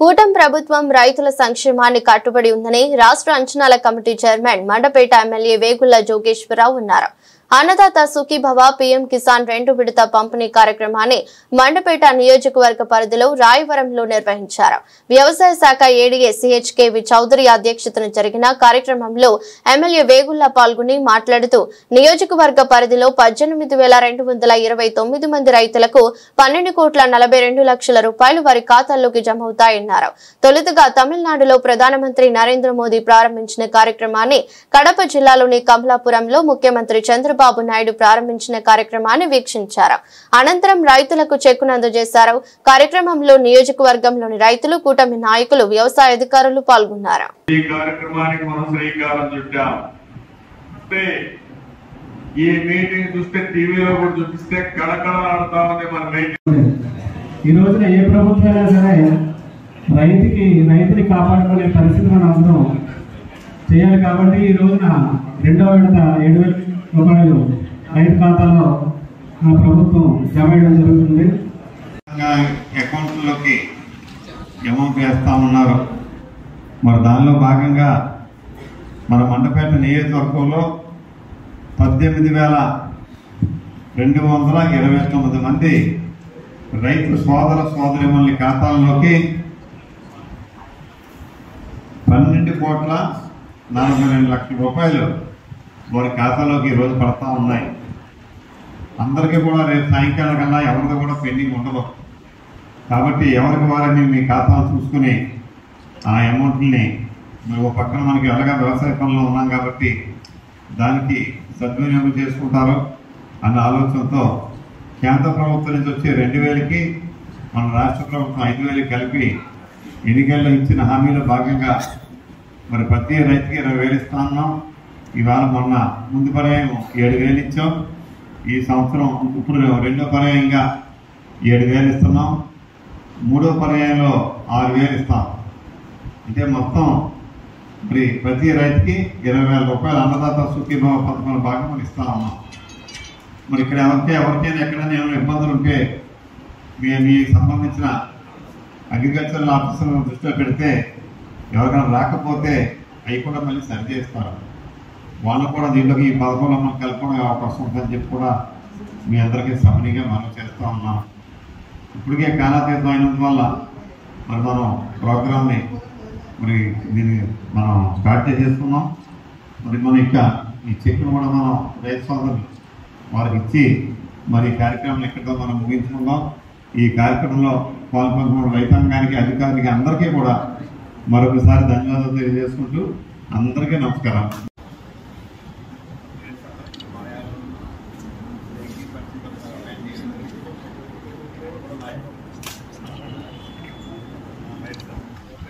కూటమి ప్రభుత్వం రైతుల సంక్షేమాన్ని కట్టుబడి ఉందని రాష్ట్ర అంచనాల committee chairman Mandapeta MLA Vegulla Jogeswara Rao అన్నారు. అన్నదాత సుఖీభవ పీఎం కిసాన్ 2 విడత పంపిణీ కార్యక్రమాన్ని మండపేట నియోజకవర్గ పరిధిలో రాయవరంలో నిర్వహించారు. వ్యవసాయ శాఖ ఏడీఏ సిహెచ్కేవి చౌదరి అధ్యక్షతన జరిగిన కార్యక్రమంలో ఎమ్మెల్యే వేగుళ్ల పాల్గొని మాట్లాడుతూ నియోజకవర్గ పరిధిలో 18,229 మంది రైతులకు 12,42 రూపాయలు వారి ఖాతాల్లోకి జమవుతాయన్నారు. తొలుతగా తమిళనాడులో ప్రధానమంత్రి నరేంద్ర మోదీ ప్రారంభించిన కార్యక్రమాన్ని కడప జిల్లాలోని కమలాపురంలో ముఖ్యమంత్రి చంద్రబాబు నాయుడు ప్రారంభించిన కార్యక్రమాన్ని వీక్షించారు. అనంతరం రైతులకు చెక్కును అందజేశారు. కార్యక్రమంలో నియోజకవర్గంలోని రైతులు, కూటమి నాయకులు, వ్యవసాయ అధికారులు పాల్గొన్నారు. రైతుని కాపాడుకునే పరిస్థితి మనం అందరం చేయాలి కాబట్టి ఈ రోజున 2వ విడత 7,000 రూపాయలు రైతు ఖాతాలో ప్రభుత్వం జమ చేయడం జరుగుతుంది. అకౌంట్లోకి అమౌంట్ వేస్తా ఉన్నారు. మరి దానిలో భాగంగా మన మండపేట నియోజకవర్గంలో 18,229 మంది రైతు సోదరిమణుల ఖాతాల్లోకి 12,42 రూపాయలు వారి ఖాతాలోకి ఈరోజు పడతా ఉన్నాయి. అందరికీ కూడా రేపు సాయంకాలం కన్నా ఎవరిది కూడా పెండింగ్ ఉండదు కాబట్టి ఎవరికి వారిని మీ ఖాతాలు చూసుకుని ఆ అమౌంట్ని ఓ పక్కన మనకి ఎలాగా వ్యవసాయ పనులు ఉన్నాం కాబట్టి దానికి సద్వినియోగం చేసుకుంటారు అన్న ఆలోచనతో కేంద్ర ప్రభుత్వం నుంచి వచ్చే 2,000కి మన రాష్ట్ర ప్రభుత్వం 5,000 కలిపి ఎన్నికల్లో ఇచ్చిన హామీలో భాగంగా మరి ప్రతి రైతుకి 20,000 ఇస్తా ఉన్నాం. ఇవాళ మొన్న ముందు పర్యాయం 7,000 ఇచ్చాం. ఈ సంవత్సరం ఇప్పుడు 2వ పర్యాయంగా 7,000 ఇస్తున్నాం. 3వ పర్యాయంలో 6,000 ఇస్తాం. అంటే మొత్తం మరి ప్రతి రైతుకి 20,000 రూపాయలు అన్నదాత సుఖీభవ పథకంలో భాగం మనం ఇస్తా ఉన్నాం. మరి ఇక్కడ ఎవరికైనా ఎక్కడైనా ఏమైనా ఇబ్బందులు ఉంటే మీకు సంబంధించిన అగ్రికల్చరల్ ఆఫీసర్లను దృష్టిలో పెడితే ఎవరికైనా రాకపోతే అవి కూడా మళ్ళీ సరి చేస్తారు. వాళ్ళు కూడా దీంట్లోకి ఈ పథకంలో మనం కలుపుకునే అవకాశం ఉంటుందని చెప్పి కూడా మీ అందరికీ సమనీయంగా మనం చేస్తూ ఉన్నాం. ఇప్పటికే కాలాతీతం అయినందువల్ల మరి మనం ప్రోగ్రామ్ని మరి దీన్ని మనం స్టార్ట్ చేసేస్తున్నాం. మరి మనం ఇంకా ఈ చెక్కును కూడా మనం రైతు సోదరులు వారికి ఇచ్చి మరి ఈ కార్యక్రమం ఎక్కడితో మనం ముగించుకుందాం. ఈ కార్యక్రమంలో పాల్గొన్న రైతాంగానికి, అధికారికి అందరికీ కూడా మరొకసారి ధన్యవాదాలు తెలియజేసుకుంటూ అందరికీ నమస్కారం.